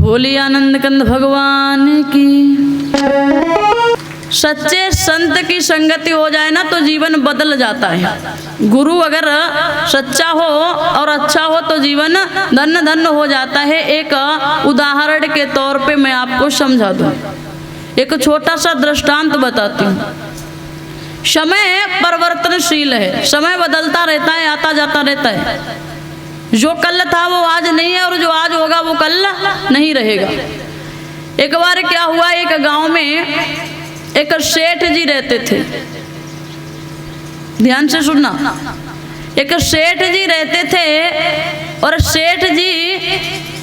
बोली आनंद कंद भगवान की। सच्चे संत की संगति हो जाए ना तो जीवन बदल जाता है। गुरु अगर सच्चा हो और अच्छा हो तो जीवन धन्य धन्य हो जाता है। एक उदाहरण के तौर पे मैं आपको समझा दूं, एक छोटा सा दृष्टांत बताती हूँ। समय परिवर्तनशील है, समय बदलता रहता है, आता जाता रहता है। जो कल था वो आज नहीं है और जो आज होगा वो कल नहीं रहेगा। एक बार क्या हुआ, एक गांव में एक सेठ जी रहते थे। ध्यान से सुनना, एक सेठ जी रहते थे और सेठ जी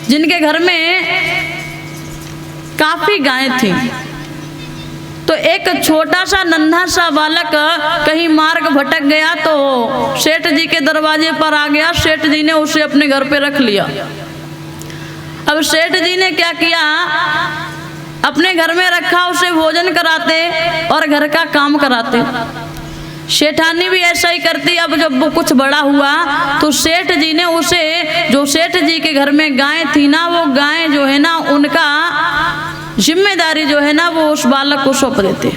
जिनके घर में काफी गायें थी। तो एक छोटा सा नन्हा सा बालक कहीं मार्ग भटक गया तो सेठ जी के दरवाजे पर आ गया। सेठ जी ने उसे अपने घर पे रख लिया। अब सेठ जी ने क्या किया, अपने घर में रखा, उसे भोजन कराते और घर का काम कराते। सेठानी भी ऐसा ही करती। अब जब वो कुछ बड़ा हुआ तो सेठ जी ने उसे, जो सेठ जी के घर में गाय थी ना, वो गाय जो है ना उनका जिम्मेदारी जो है ना वो उस बालक को सौंप देते।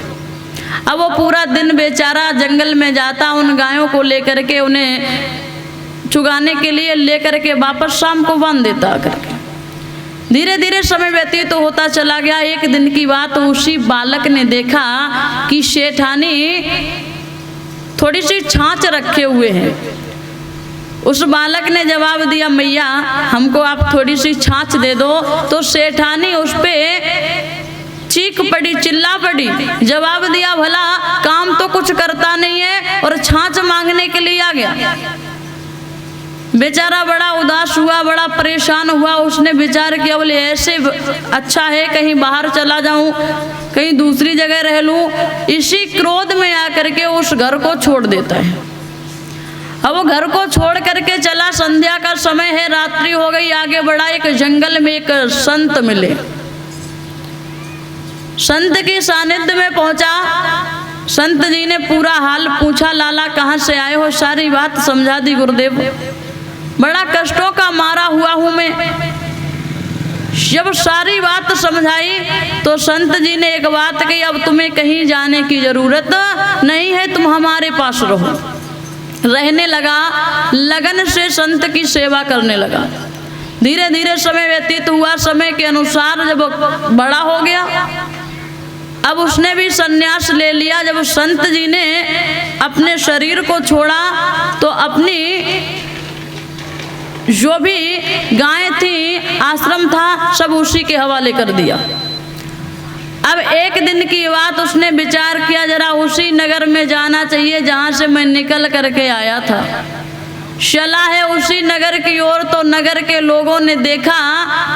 अब वो पूरा दिन बेचारा जंगल में जाता, उन गायों को लेकर के, उन्हें चुगाने के लिए लेकर के वापस शाम को बांध देता करके। धीरे धीरे समय व्यतीत तो होता चला गया। एक दिन की बात, उसी बालक ने देखा कि सेठानी थोड़ी सी छाछ रखे हुए हैं। उस बालक ने जवाब दिया, मैया हमको आप थोड़ी सी छाछ दे दो। तो सेठानी उस पे चीख पड़ी, चिल्ला पड़ी, जवाब दिया, भला काम तो कुछ करता नहीं है और छाछ मांगने के लिए आ गया। बेचारा बड़ा उदास हुआ, बड़ा परेशान हुआ। उसने विचार किया, बोले ऐसे अच्छा है कहीं बाहर चला जाऊं, कहीं दूसरी जगह रह लूं। इसी क्रोध में आकर के उस घर को छोड़ देता है। अब वो घर को छोड़ करके चला, संध्या का समय है, रात्रि हो गई। आगे बढ़ा, एक जंगल में एक संत मिले। संत के सानिध्य में पहुंचा। संत जी ने पूरा हाल पूछा, लाला कहाँ से आए हो? सारी बात समझा दी गुरुदेव। बड़ा कष्टों का मारा हुआ हूं मैं। जब सारी बात समझाई तो संत जी ने एक बात कही, अब तुम्हें कहीं जाने की जरूरत नहीं है, तुम हमारे पास रहो। रहने लगा, लगन से संत की सेवा करने लगा। धीरे धीरे समय व्यतीत हुआ। समय के अनुसार जब बड़ा हो गया, अब उसने भी संन्यास ले लिया। जब संत जी ने अपने शरीर को छोड़ा तो अपनी जो भी गायें थी, आश्रम था, सब उसी के हवाले कर दिया। अब एक दिन की बात, उसने विचार किया जरा उसी नगर में जाना चाहिए जहाँ से मैं निकल करके आया था। चला है उसी नगर की ओर तो नगर के लोगों ने देखा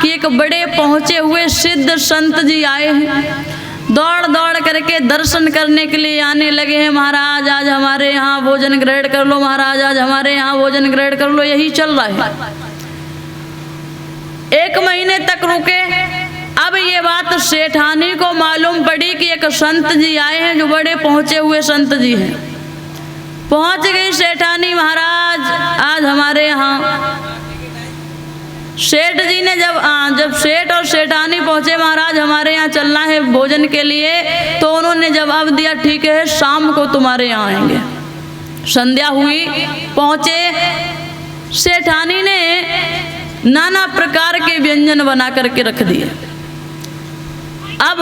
कि एक बड़े पहुँचे हुए सिद्ध संत जी आए हैं। दौड़ दौड़ करके दर्शन करने के लिए आने लगे हैं। महाराज आज हमारे यहाँ भोजन ग्रहण कर लो, महाराज आज हमारे यहाँ भोजन ग्रहण कर लो। यही चल रहा है। एक महीने तक रुके। अब ये बात सेठानी को मालूम पड़ी कि एक संत जी आए हैं, जो बड़े पहुँचे हुए संत जी हैं। पहुँच गई सेठानी, महाराज आज हमारे यहाँ। सेठ जी ने जब सेठ और सेठानी पहुँचे, महाराज हमारे यहाँ चलना है भोजन के लिए, तो उन्होंने जवाब दिया, ठीक है शाम को तुम्हारे यहाँ आएंगे। संध्या हुई, पहुँचे। सेठानी ने नाना प्रकार के व्यंजन बना करके रख दिए। अब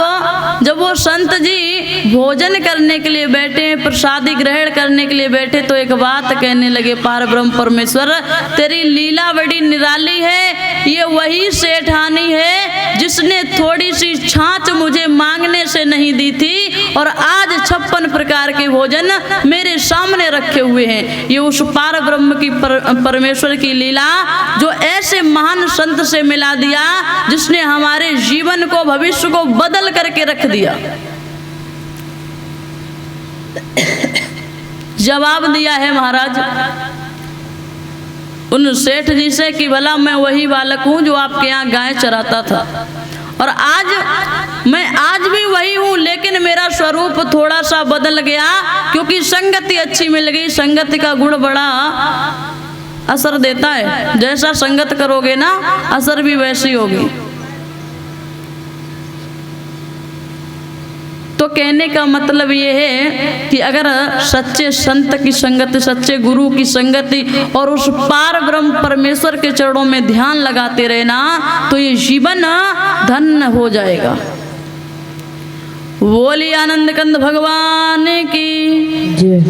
जब वो संत जी भोजन करने के लिए बैठे, प्रसादी ग्रहण करने के लिए बैठे, तो एक बात कहने लगे, पार ब्रह्म परमेश्वर तेरी लीला बड़ी निराली है। ये वही सेठानी है जिसने थोड़ी सी छाछ मुझे मांगने से नहीं दी थी और आज 56 प्रकार के भोजन मेरे सामने रखे हुए हैं। ये उस पार ब्रह्म की परमेश्वर की लीला, जो ऐसे महान संत से मिला दिया जिसने हमारे जीवन को, भविष्य को बदल करके रख दिया। जवाब दिया है महाराज उन सेठ जी से कि भला मैं वही बालक हूं जो आपके यहाँ गाय चराता था और मैं आज भी वही हूँ, लेकिन मेरा स्वरूप थोड़ा सा बदल गया क्योंकि संगति अच्छी मिल गई। संगति का गुण बड़ा असर देता है। जैसा संगत करोगे ना, असर भी वैसी होगी। तो कहने का मतलब ये है कि अगर सच्चे संत की संगति, सच्चे गुरु की संगति और उस पार ब्रह्म परमेश्वर के चरणों में ध्यान लगाते रहना, तो ये जीवन धन्य हो जाएगा। बोलिए आनंद कंद भगवान की जय।